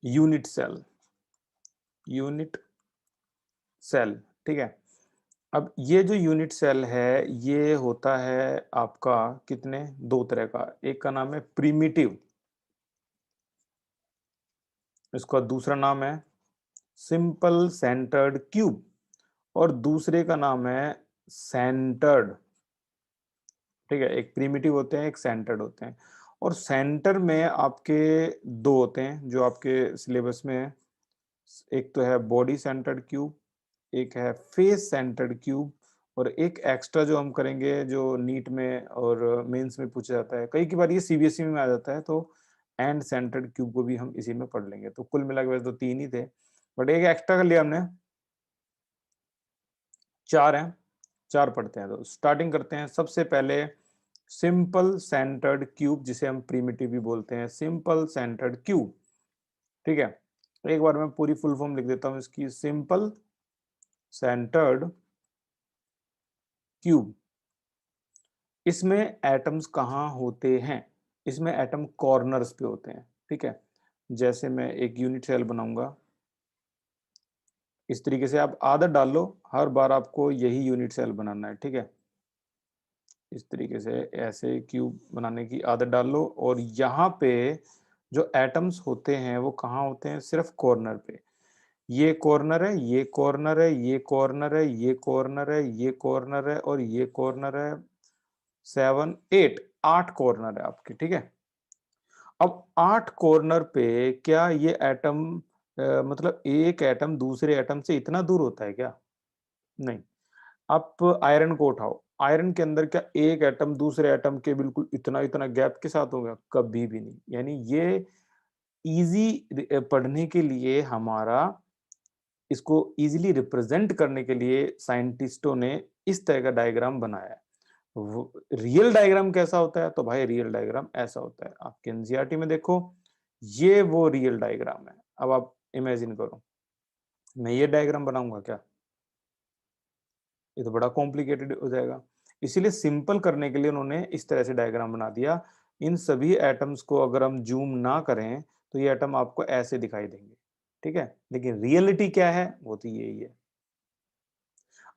Unit cell, unit cell, ठीक है। अब ये जो यूनिट सेल है ये होता है आपका कितने, दो तरह का, एक का नाम है प्रिमिटिव, इसका दूसरा नाम है सिंपल सेंटर्ड क्यूब, और दूसरे का नाम है सेंटर्ड, ठीक है। एक प्रिमिटिव होते हैं, एक सेंटर्ड होते हैं, और सेंटर में आपके दो होते हैं जो आपके सिलेबस में है। एक तो है बॉडी सेंटर्ड क्यूब, एक है फेस सेंटर्ड क्यूब, और एक एक्स्ट्रा जो हम करेंगे जो नीट में और मेंस में पूछा जाता है, कई की बार ये सीबीएसई में आ जाता है, तो एंड सेंटर्ड क्यूब को भी हम इसी में पढ़ लेंगे। तो कुल मिला के वैसे तो तीन ही थे, बट एक एक्स्ट्रा कर लिया हमने, चार हैं, चार पढ़ते हैं। तो स्टार्टिंग करते हैं सबसे पहले सिंपल सेंटर्ड क्यूब, जिसे हम प्रिमिटिव भी बोलते हैं, सिंपल सेंटर्ड क्यूब, ठीक है। एक बार मैं पूरी फुल फॉर्म लिख देता हूं इसकी, सिंपल सेंटर्ड क्यूब। इसमें एटम्स कहाँ होते हैं, इसमें एटम कॉर्नर्स पे होते हैं, ठीक है। जैसे मैं एक यूनिट सेल बनाऊंगा, इस तरीके से आप आदत डाल लो, हर बार आपको यही यूनिट सेल बनाना है, ठीक है। इस तरीके से ऐसे क्यूब बनाने की आदत डाल लो, और यहाँ पे जो एटम्स होते हैं वो कहाँ होते हैं, सिर्फ कॉर्नर पे। ये कॉर्नर है, ये कॉर्नर है, ये कॉर्नर है, ये कॉर्नर है, ये कॉर्नर है, और ये कॉर्नर है, 7 8, 8 कॉर्नर है आपके, ठीक है। अब 8 कॉर्नर पे क्या ये एटम मतलब एक एटम दूसरे एटम से इतना दूर होता है क्या? नहीं। आप आयरन को उठाओ, आयरन के अंदर क्या एक एटम दूसरे एटम के बिल्कुल इतना इतना गैप के साथ होगा? कभी भी नहीं। यानी ये इजी पढ़ने के लिए, हमारा इसको इजीली रिप्रेजेंट करने के लिए साइंटिस्टों ने इस तरह का डायग्राम बनाया है। रियल डायग्राम कैसा होता है, तो भाई रियल डायग्राम ऐसा होता है, आपके एनसीईआरटी में देखो, ये वो रियल डायग्राम है। अब आप इमेजिन करो, मैं ये डायग्राम बनाऊंगा क्या? ये तो बड़ा कॉम्प्लिकेटेड हो जाएगा। इसीलिए सिंपल करने के लिए उन्होंने इस तरह से डायग्राम बना दिया। इन सभी एटम्स को अगर हम जूम ना करें तो ये एटम आपको ऐसे दिखाई देंगे, ठीक है। लेकिन रियलिटी क्या है, वो तो यही है।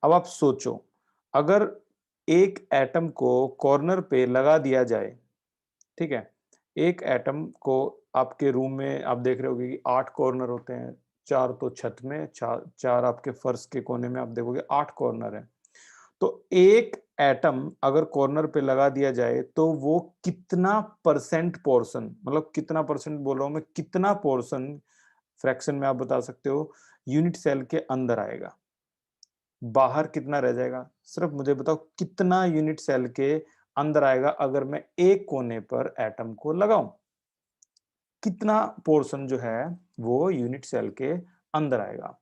अब आप सोचो, अगर एक एटम को कॉर्नर पे लगा दिया जाए, ठीक है, एक एटम को, आपके रूम में आप देख रहे होगे कि 8 कॉर्नर होते हैं, 4 तो छत में, चार चार आपके फर्श के कोने में, आप देखोगे 8 कॉर्नर है। तो एक एटम अगर कॉर्नर पे लगा दिया जाए तो वो कितना परसेंट पोर्शन, मतलब कितना परसेंट बोल रहा हूं मैं, कितना पोर्शन फ्रैक्शन में आप बता सकते हो यूनिट सेल के अंदर आएगा, बाहर कितना रह जाएगा? सिर्फ मुझे बताओ कितना यूनिट सेल के अंदर आएगा अगर मैं एक कोने पर एटम को लगाऊं, कितना पोर्शन जो है वो यूनिट सेल के अंदर आएगा?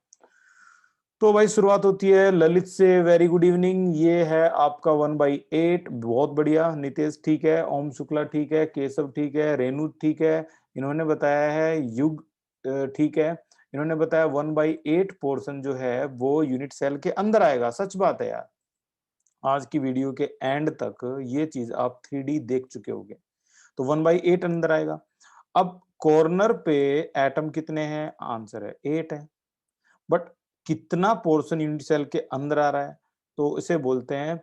तो भाई शुरुआत होती है ललित से, वेरी गुड इवनिंग। ये है आपका 1/8, बहुत बढ़िया। नितेश ठीक है, ओम शुक्ला ठीक है, केशव ठीक है, रेणु ठीक है, इन्होंने बताया है, युग ठीक है, इन्होंने बताया 1/8 पोर्शन जो है वो यूनिट सेल के अंदर आएगा। सच बात है यार, आज की वीडियो के एंड तक ये चीज आप 3D देख चुके होंगे। तो 1/8 अंदर आएगा। अब कॉर्नर पे एटम कितने हैं, आंसर है 8 है, बट कितना पोर्शन यूनिट सेल के अंदर आ रहा है, तो इसे बोलते हैं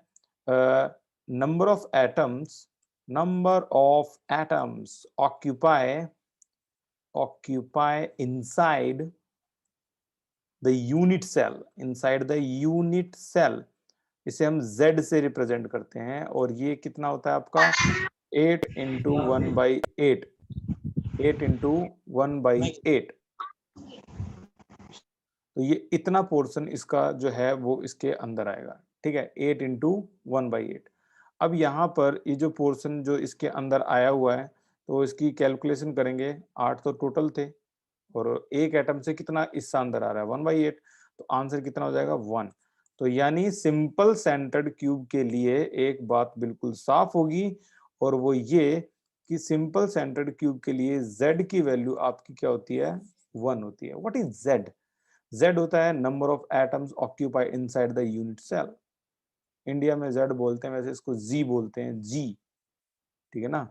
number of atoms, number of atoms occupy inside the unit cell, inside the unit cell. इसे हम Z से रिप्रेजेंट करते हैं, और ये कितना होता है आपका 8 इंटू 1/8, 8 इंटू 1/8। तो ये इतना पोर्शन इसका जो है वो इसके अंदर आएगा, ठीक है, 8 इंटू 1/8। अब यहाँ पर ये जो पोर्शन जो इसके अंदर आया हुआ है, तो इसकी कैलकुलेशन करेंगे, 8 तो टोटल थे, और एक एटम से कितना इससे अंदर आ रहा है, 1/8, तो आंसर कितना हो जाएगा, 1। तो यानी सिंपल सेंटर्ड क्यूब के लिए एक बात बिल्कुल साफ होगी, और वो ये कि सिंपल सेंटर्ड क्यूब के लिए Z की वैल्यू आपकी क्या होती है, 1 होती है। What is Z? Z होता है number of atoms occupy inside the unit cell. India में Z बोलते हैं, वैसे इसको जी बोलते हैं, जी, ठीक है ना।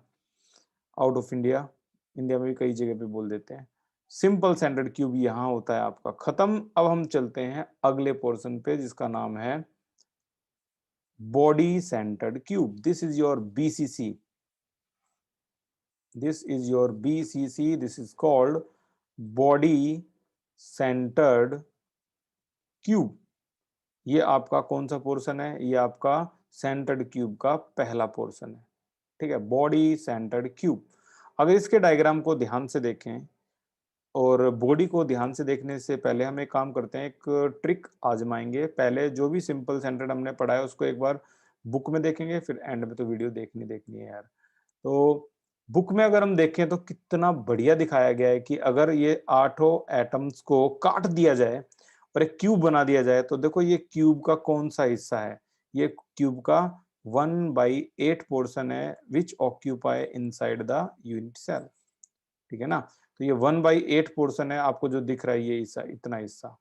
आउट ऑफ इंडिया, इंडिया में भी कई जगह पे बोल देते हैं। सिंपल सेंटर्ड क्यूब यहां होता है आपका खत्म। अब हम चलते हैं अगले पोर्शन पे जिसका नाम है body centred cube. This is your BCC, this is your BCC, this is called body centered cube। ये आपका कौन सा पोर्शन है? ये आपका सेंटर्ड क्यूब का पहला पोर्शन है, ठीक है, बॉडी सेंटर्ड क्यूब। अगर इसके डायग्राम को ध्यान से देखें और बॉडी को ध्यान से देखने से पहले हम एक काम करते हैं, एक ट्रिक आजमाएंगे। पहले जो भी सिंपल सेंटर्ड हमने पढ़ा है उसको एक बार बुक में देखेंगे, फिर एंड में तो वीडियो देखनी है यार। तो बुक में अगर हम देखें तो कितना बढ़िया दिखाया गया है कि अगर ये आठों एटम्स को काट दिया जाए और एक क्यूब बना दिया जाए तो देखो ये क्यूब का कौन सा हिस्सा है? ये क्यूब का 1/8 पोर्शन है which occupy inside the unit cell, ठीक है ना। तो ये 1/8 पोर्शन है आपको जो दिख रहा है, ये हिस्सा, इतना हिस्सा,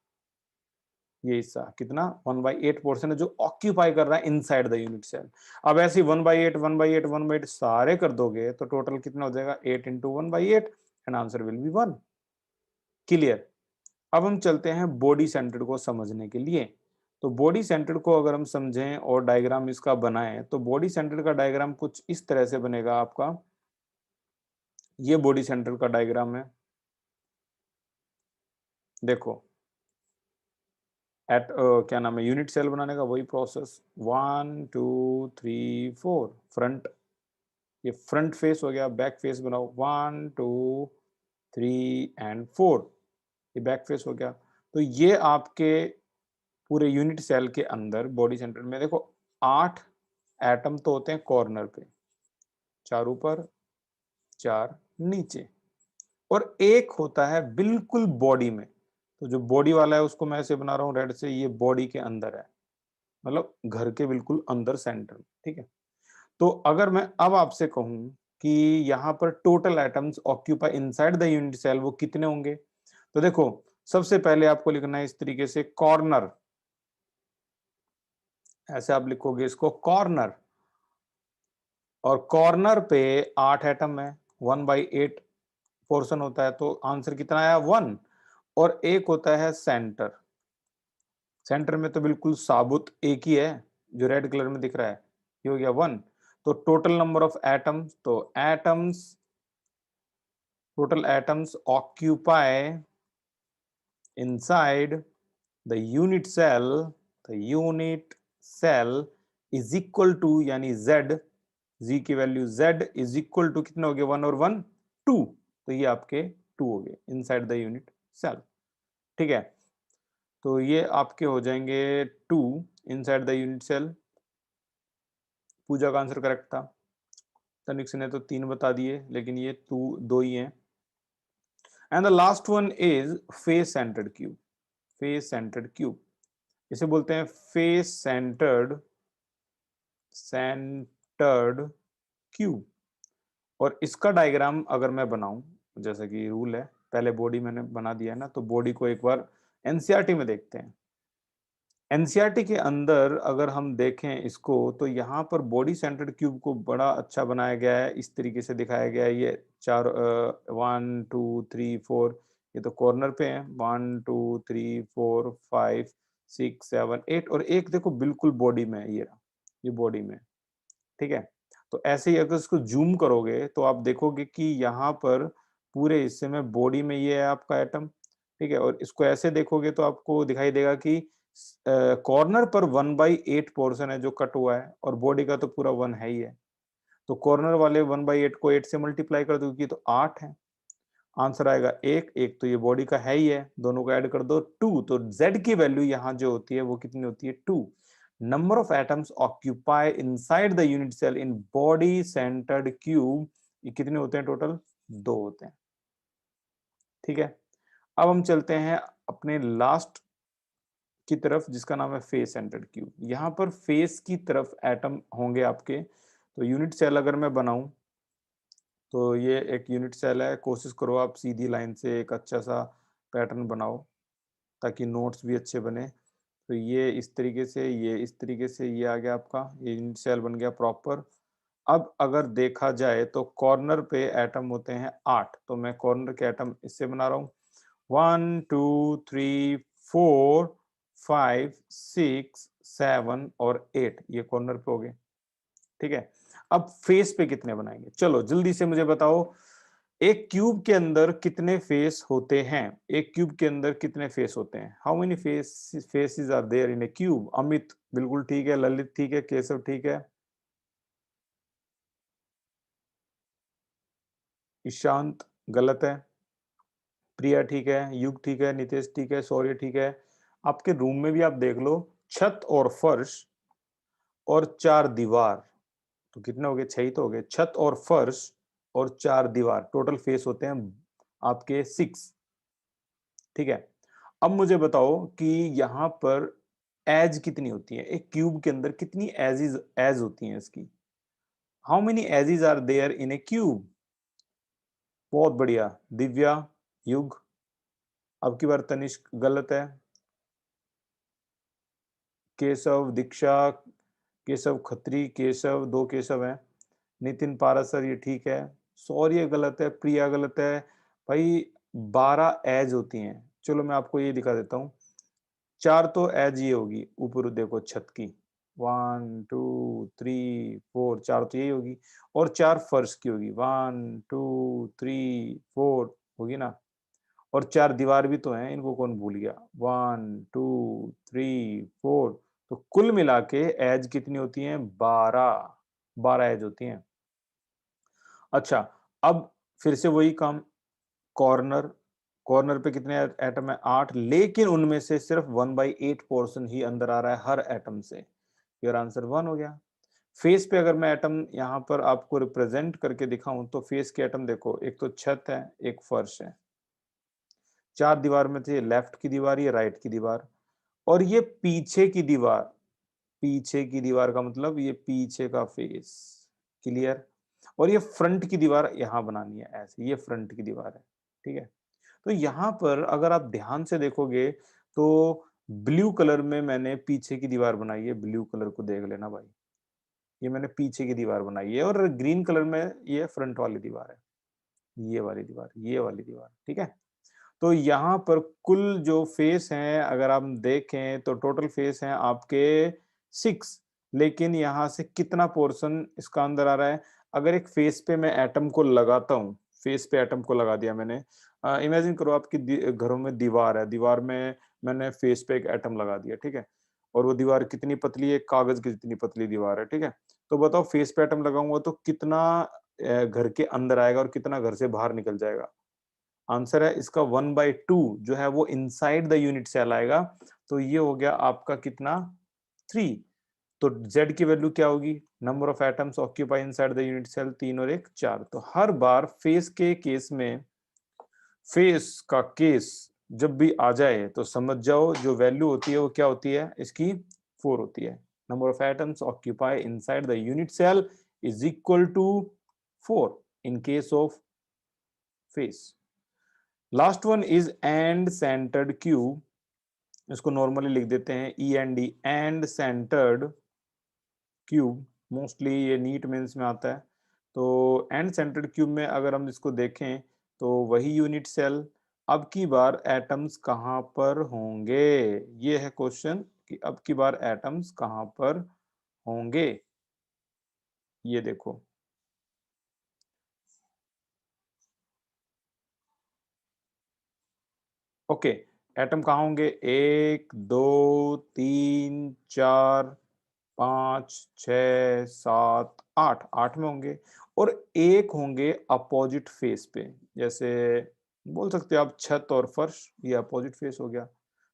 ये हिस्सा कितना 1/8 पोर्शन है जो ऑक्यूपाई कर रहा है इनसाइड द यूनिट सेल। अब ऐसे 1/8 1/8 1/8 सारे कर दोगे तो टोटल कितना हो जाएगा? 8 into 1/8 and answer will be 1। Clear. अब हम चलते हैं बॉडी सेंटर्ड को समझने के लिए। तो बॉडी सेंटर्ड को अगर हम समझें और डायग्राम इसका बनाएं तो बॉडी सेंटर्ड का डायग्राम कुछ इस तरह से बनेगा आपका। ये बॉडी सेंटर्ड का डायग्राम है, देखो क्या नाम है, यूनिट सेल बनाने का वही प्रोसेस, 1 2 3 4 फ्रंट, ये फ्रंट फेस हो गया। बैक फेस बनाओ, 1 2 3 एंड 4, ये बैक फेस हो गया। तो ये आपके पूरे यूनिट सेल के अंदर बॉडी सेंटर में देखो 8 एटम तो होते हैं कॉर्नर पे, 4 ऊपर 4 नीचे, और एक होता है बिल्कुल बॉडी में। तो जो बॉडी वाला है उसको मैं ऐसे बना रहा हूँ रेड से, ये बॉडी के अंदर है, मतलब घर के बिल्कुल अंदर सेंटर में, ठीक है। तो अगर मैं अब आपसे कहूं कि यहाँ पर total atoms occupy inside the unit cell वो कितने होंगे, तो देखो सबसे पहले आपको लिखना है इस तरीके से कॉर्नर, ऐसे आप लिखोगे इसको कॉर्नर, और कॉर्नर पे 8 एटम है, 1/8 पोर्शन होता है, तो आंसर कितना आया 1। और एक होता है सेंटर, सेंटर में तो बिल्कुल साबुत एक ही है जो रेड कलर में दिख रहा है, ये हो गया 1। तो टोटल नंबर ऑफ एटम्स, तो atoms, total atoms occupy inside the unit cell is equal to, यानी z की value z is equal to कितने हो गए 1 और 1 2, तो ये आपके 2 हो गए इनसाइड द यूनिट सेल, ठीक है। तो ये आपके हो जाएंगे 2 इनसाइड द यूनिट सेल। पूजा का आंसर करेक्ट था, तनिक ने तो 3 बता दिए लेकिन ये 2 ही हैं। And the last one is face centred cube, face centred cube, इसे बोलते हैं फेस सेंटर्ड क्यूब। और इसका डायग्राम अगर मैं बनाऊं, जैसा कि रूल है, पहले बॉडी मैंने बना दिया है ना, तो बॉडी को एक बार एनसीईआरटी में देखते हैं। एनसीईआरटी के अंदर अगर हम देखें इसको तो यहाँ पर बॉडी सेंटर्ड क्यूब को बड़ा अच्छा बनाया गया है, इस तरीके से दिखाया गया है। ये 1 2 3 4, ये तो कॉर्नर पे है, 1 2 3 4 5 6 7 8, और एक देखो बिल्कुल बॉडी में है, ये बॉडी में, ठीक है। तो ऐसे ही अगर इसको जूम करोगे तो आप देखोगे कि यहाँ पर पूरे हिस्से में बॉडी में ये है आपका एटम, ठीक है। और इसको ऐसे देखोगे तो आपको दिखाई देगा कि कॉर्नर पर 1/8 पोर्शन है जो कट हुआ है, और बॉडी का तो पूरा 1 है ही है। तो कॉर्नर वाले 1/8 को 8 से मल्टीप्लाई कर दो, तो 8 है, आंसर आएगा 1 1, तो ये बॉडी का है ही है, दोनों को ऐड कर दो 2, तो z की वैल्यू यहाँ जो होती है वो कितनी होती है 2। Number of atoms occupy inside the unit cell in body centred cube, ये कितने होते हैं टोटल? 2 होते हैं, ठीक है। अब हम चलते हैं अपने लास्ट की तरफ जिसका नाम है फेस सेंटर्ड क्यूब। यहाँ पर फेस की तरफ एटम होंगे आपके। तो यूनिट सेल अगर मैं बनाऊं तो ये एक यूनिट सेल है, कोशिश करो आप सीधी लाइन से एक अच्छा सा पैटर्न बनाओ ताकि नोट्स भी अच्छे बने। तो ये इस तरीके से, ये इस तरीके से, ये आ गया आपका, ये यूनिट सेल बन गया प्रॉपर। अब अगर देखा जाए तो कॉर्नर पे एटम होते हैं 8, तो मैं कॉर्नर के एटम इससे बना रहा हूँ। 1 2 3 4 5 6 7 और 8 ये कॉर्नर पे हो गए। ठीक है, अब फेस पे कितने बनाएंगे? चलो जल्दी से मुझे बताओ, एक क्यूब के अंदर कितने फेस होते हैं? एक क्यूब के अंदर कितने फेस होते हैं? How many faces are there in a cube? Amit बिल्कुल ठीक है, ललित ठीक है, केशव ठीक है, ईशांत गलत है, प्रिया ठीक है, युग ठीक है, नितेश ठीक है, शौर्य ठीक है। आपके रूम में भी आप देख लो, छत और फर्श और चार दीवार, तो कितने हो गए? 6 ही तो हो गए। छत और फर्श और चार दीवार, टोटल फेस होते हैं आपके 6। ठीक है, अब मुझे बताओ कि यहाँ पर एज कितनी होती है? एक क्यूब के अंदर कितनी एज होती हैं इसकी? How many edges are there in a cube? बहुत बढ़िया, दिव्या, युग, अब की बार तनिष्क गलत है, केशव, दीक्षा, केशव खत्री, केशव, दो केशव हैं, नितिन पारासर ये ठीक है, सौर्य गलत है, प्रिया गलत है। भाई 12 एज होती हैं। चलो मैं आपको ये दिखा देता हूँ, चार तो एज ये होगी, ऊपर देखो छत की, 1 2 3 4, चार तो यही होगी, और चार फर्श की होगी, 1 2 3 4 होगी ना, और चार दीवार भी तो हैं, इनको कौन भूल गया, 1 2 3 4, तो कुल मिला के एज कितनी होती हैं? 12, 12 एज होती हैं। अच्छा, अब फिर से वही काम, कॉर्नर, कॉर्नर पे कितने एटम है? 8, लेकिन उनमें से सिर्फ 1/8 पोर्शन ही अंदर आ रहा है हर एटम से। योर आंसर 1 हो गया। फेस पे अगर मैं एटम यहां पर आपको रिप्रेजेंट करके दिखाऊं तो फेस के एटम देखो, एक तो छत है, एक फर्श है, चार दीवार में थे, लेफ्ट की दीवार, ये राइट की दीवार, और ये पीछे की दीवार। पीछे की दीवार का मतलब ये पीछे का फेस, क्लियर? और ये फ्रंट की दीवार यहां बनानी है ऐसे, ये फ्रंट की दीवार है। ठीक है, तो यहां पर अगर आप ध्यान से देखोगे तो ब्लू कलर में मैंने पीछे की दीवार बनाई है, ब्लू कलर को देख लेना भाई, ये मैंने पीछे की दीवार बनाई है, और ग्रीन कलर में ये फ्रंट वाली दीवार है, ये वाली दीवार, ये वाली दीवार। ठीक है, तो यहाँ पर कुल जो फेस हैं अगर आप देखें तो टोटल फेस हैं आपके 6, लेकिन यहाँ से कितना पोर्शन इसका अंदर आ रहा है? अगर एक फेस पे मैं एटम को लगाता हूँ, फेस पे एटम को लगा दिया मैंने, इमेजिन करो आपकी घरों में दीवार है, दीवार में मैंने फेस पे एक एटम लगा दिया, ठीक है, और वो दीवार कितनी पतली है? कागज की जितनी पतली दीवार है। ठीक है, तो बताओ फेस पे एटम लगाऊंगा तो कितना घर के अंदर आएगा और कितना घर से बाहर निकल जाएगा? आंसर है इसका 1/2 जो है वो इनसाइड द यूनिट सेल आएगा। तो ये हो गया आपका कितना? 3। तो Z की वैल्यू क्या होगी? Number of atoms occupy inside the unit cell, 3 और 1 4। तो हर बार फेस के केस में, फेस का केस जब भी आ जाए तो समझ जाओ जो वैल्यू होती है वो क्या होती है इसकी? 4 होती है। Number of atoms occupy inside the unit cell is equal to 4 in case of face. Last one is end centred cube, इसको नॉर्मली लिख देते हैं END, end centred cube. Mostly ये नीट मेंस में आता है। तो एंड सेंटर्ड क्यूब में अगर हम इसको देखें तो वही यूनिट सेल, अब की बार एटम्स कहाँ पर होंगे? ये है क्वेश्चन कि अब की बार एटम्स कहाँ पर होंगे। ये देखो, ओके, एटम कहाँ होंगे? 1 2 3 4 5 6 7 8, 8 में होंगे, और एक होंगे अपोजिट फेस पे। जैसे बोल सकते हो आप छत और फर्श, ये अपोजिट फेस हो गया।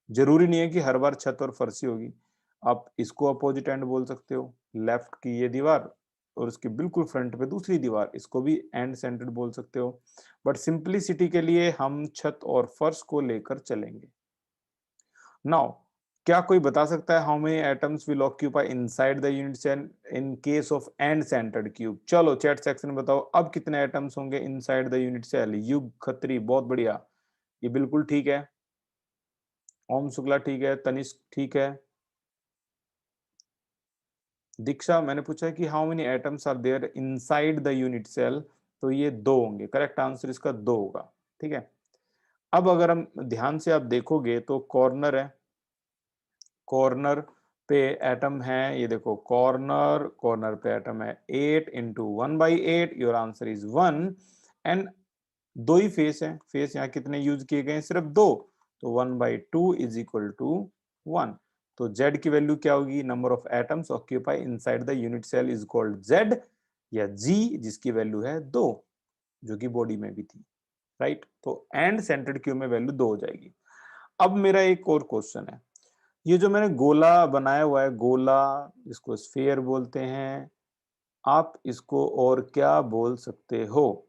जरूरी नहीं है कि हर बार छत और फर्श ही होगी, आप इसको अपोजिट एंड बोल सकते हो, लेफ्ट की ये दीवार और उसके बिल्कुल फ्रंट पे दूसरी दीवार, इसको भी एंड सेंटर्ड बोल सकते हो। बट सिंपलिसिटी के लिए हम छत और फर्श को लेकर चलेंगे। नाउ, क्या कोई बता सकता है how many atoms will occupy inside the unit cell in case of end centred cube? चलो चैट सेक्शन में बताओ अब कितने एटम्स होंगे इनसाइड द यूनिट सेल? युग खत्री बहुत बढ़िया, ये बिल्कुल ठीक है, ओम शुक्ला ठीक है, तनिष्क ठीक है, दीक्षा मैंने पूछा है कि how many atoms are there inside the unit cell, तो ये 2 होंगे, करेक्ट आंसर इसका 2 होगा। ठीक है, अब अगर हम ध्यान से आप देखोगे तो कॉर्नर है, कॉर्नर पे एटम है, ये देखो कॉर्नर, कॉर्नर पे एटम है 8 into 1/8, your answer is 1। And दो ही फेस है, फेस यहाँ कितने यूज किए गए हैं, सिर्फ दो, तो 1/2 इज इक्वल टू 1। तो z की वैल्यू क्या होगी, number of atoms occupy inside the unit cell is called z या g, जिसकी वैल्यू है 2, जो कि बॉडी में भी थी, राइट। तो एंड सेंटर्ड क्यूब में वैल्यू 2 हो जाएगी। अब मेरा एक और क्वेश्चन है, ये जो मैंने गोला बनाया हुआ है, गोला, इसको स्फीयर बोलते हैं, आप इसको और क्या बोल सकते हो,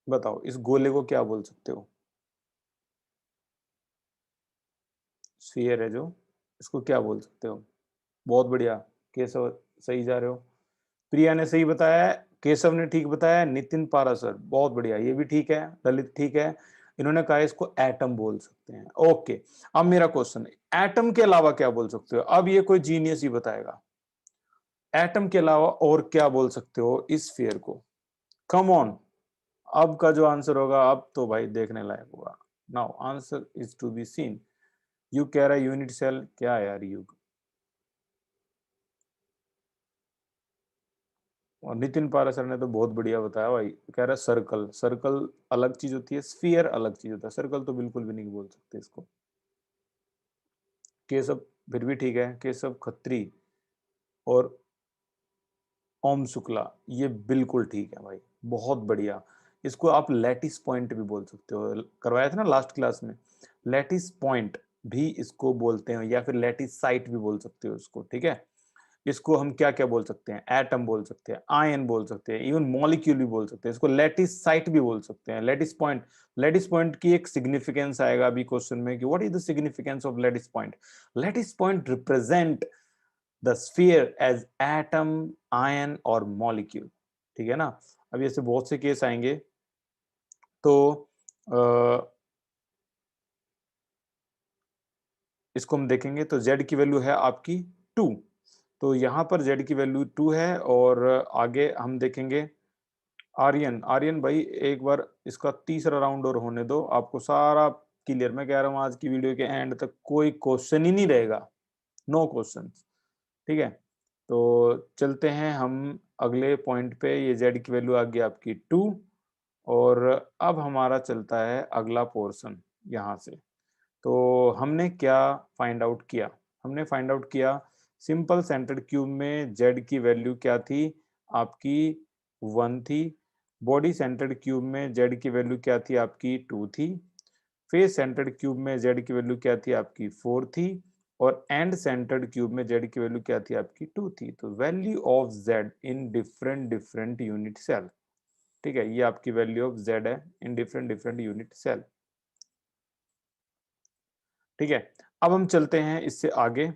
बताओ, इस गोले को क्या बोल सकते हो, स्फीयर है जो, इसको क्या बोल सकते हो। बहुत बढ़िया, केशव सही जा रहे हो, प्रिया ने सही बताया है, केशव ने ठीक बताया है, नितिन पारासर बहुत बढ़िया, ये भी ठीक है, ललित ठीक है, इन्होंने कहा इसको एटम बोल सकते हैं। ओके, अब मेरा क्वेश्चन है, एटम के अलावा क्या बोल सकते हो, अब ये कोई जीनियस ही बताएगा, एटम के अलावा और क्या बोल सकते हो इस स्फीयर को, कम ऑन। अब का जो आंसर होगा, अब तो भाई देखने लायक होगा। Now answer is to be seen. Yug कह रहा है यूनिट सेल, क्या है यार युग, और नितिन पारासर ने तो बहुत बढ़िया बताया भाई, कह रहा है सर्कल, सर्कल अलग चीज होती है, स्फीयर अलग चीज होता है, सर्कल तो बिल्कुल भी नहीं बोल सकते इसको। केशव फिर भी ठीक है, केशव खत्री और ओम शुक्ला, ये बिल्कुल ठीक है भाई, बहुत बढ़िया। इसको आप लैटिस पॉइंट भी बोल सकते हो, करवाया था ना लास्ट क्लास में, लैटिस पॉइंट भी इसको बोलते हैं, या फिर लैटिस साइट भी बोल सकते हो इसको, ठीक है। इसको हम क्या क्या बोल सकते हैं, एटम बोल सकते हैं, आयन बोल सकते हैं, इवन मॉलिक्यूल भी बोल सकते हैं, इसको लैटिस साइट भी बोल सकते हैं, लैटिस पॉइंट। लैटिस पॉइंट की एक सिग्निफिकेंस आएगा अभी क्वेश्चन में कि what is the significance of lattice point. Lattice point represent the sphere as atom, ion और मॉलिक्यूल, ठीक है ना। अब ऐसे बहुत से केस आएंगे, तो इसको हम देखेंगे, तो z की वैल्यू है आपकी 2, तो यहां पर z की वैल्यू 2 है, और आगे हम देखेंगे आर्यन, आर्यन भाई एक बार इसका तीसरा राउंड और होने दो, आपको सारा क्लियर, मैं कह रहा हूं आज की वीडियो के एंड तक कोई क्वेश्चन ही नहीं रहेगा, नो क्वेश्चन, ठीक है। तो चलते हैं हम अगले पॉइंट पे, ये z की वैल्यू आ गई आपकी 2, और अब हमारा चलता है अगला पोर्शन यहाँ से। तो हमने क्या फाइंड आउट किया, हमने फाइंड आउट किया सिंपल सेंटर्ड क्यूब में z की वैल्यू क्या थी आपकी 1 थी, बॉडी सेंटर्ड क्यूब में z की वैल्यू क्या थी आपकी 2 थी, फेस सेंटर्ड क्यूब में z की वैल्यू क्या थी आपकी 4 थी, और एंड सेंटर्ड क्यूब में z की वैल्यू क्या थी आपकी 2 थी। तो value of z in different different unit cell, ठीक है, ये आपकी वैल्यू ऑफ z है in different different unit cell, ठीक है। अब हम चलते हैं इससे आगे,